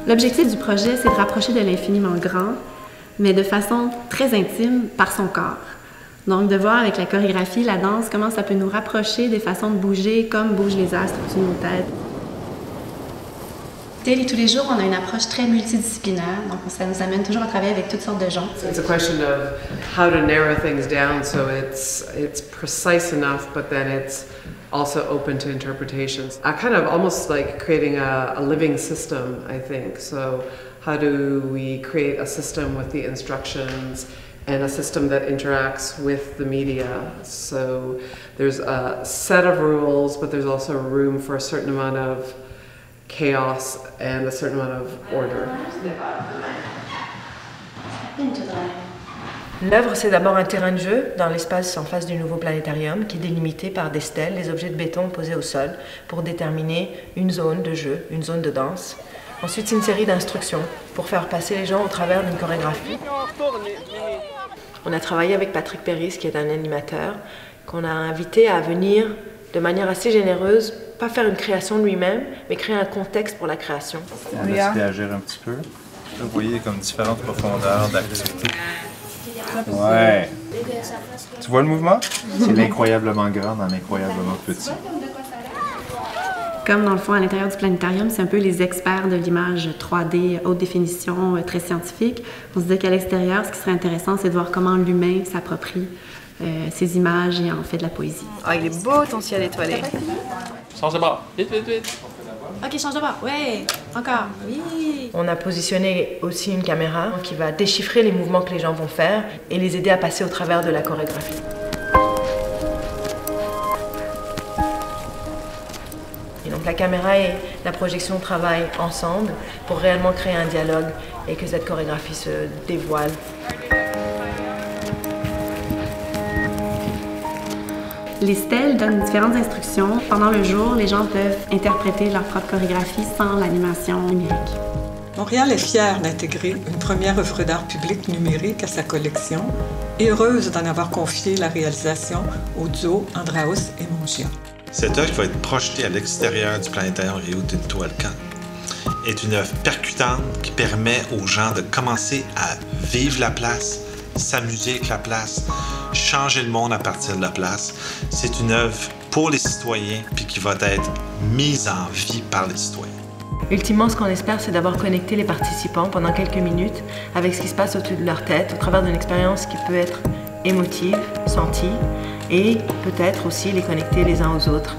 L'objectif du projet, c'est de rapprocher de l'infiniment grand, mais de façon très intime par son corps. Donc de voir avec la chorégraphie, la danse, comment ça peut nous rapprocher des façons de bouger comme bougent les astres au-dessus de nos têtes. Daily tous les jours, on a une approche très multidisciplinaire, donc ça nous amène toujours à travailler avec toutes sortes de gens. It's a question of how to narrow things down so it's precise enough, but then it's also open to interpretations. I kind of almost like creating a living system, I think. So how do we create a system with the instructions and a system that interacts with the media? So there's a set of rules, but there's also room for a certain amount of chaos and a certain amount of order. L'œuvre, c'est d'abord un terrain de jeu dans l'espace en face du nouveau planétarium qui est délimité par des stèles, des objets de béton posés au sol pour déterminer une zone de jeu, une zone de danse. Ensuite, c'est une série d'instructions pour faire passer les gens au travers d'une chorégraphie. On a travaillé avec Patrick Péris, qui est un animateur, qu'on a invité à venir de manière assez généreuse, pas faire une création de lui-même, mais créer un contexte pour la création. On laisse réagir un petit peu. Vous voyez comme différentes profondeurs d'activité. Ouais. Tu vois le mouvement? C'est l'incroyablement grand dans l'incroyablement petit. Comme dans le fond, à l'intérieur du planétarium, c'est un peu les experts de l'image 3D, haute définition, très scientifique. On se dit qu'à l'extérieur, ce qui serait intéressant, c'est de voir comment l'humain s'approprie ces images et en fait de la poésie. Ah, il est beau ton ciel étoilé. Change de bord, vite, vite, vite. Ok, change de bord, ouais, encore, oui. On a positionné aussi une caméra qui va déchiffrer les mouvements que les gens vont faire et les aider à passer au travers de la chorégraphie. Et donc la caméra et la projection travaillent ensemble pour réellement créer un dialogue et que cette chorégraphie se dévoile. Les stèles donnent différentes instructions. Pendant le jour, les gens peuvent interpréter leur propre chorégraphie sans l'animation numérique. Montréal est fière d'intégrer une première œuvre d'art public numérique à sa collection et heureuse d'en avoir confié la réalisation au duo Andraos et Mongia. Cette œuvre qui va être projetée à l'extérieur du planétarium Rio Tinto Alcan est une œuvre percutante qui permet aux gens de commencer à vivre la place, s'amuser avec la place, changer le monde à partir de la place. C'est une œuvre pour les citoyens puis qui va être mise en vie par les citoyens. Ultimement, ce qu'on espère, c'est d'avoir connecté les participants pendant quelques minutes avec ce qui se passe au-dessus de leur tête, au travers d'une expérience qui peut être émotive, sentie, et peut-être aussi les connecter les uns aux autres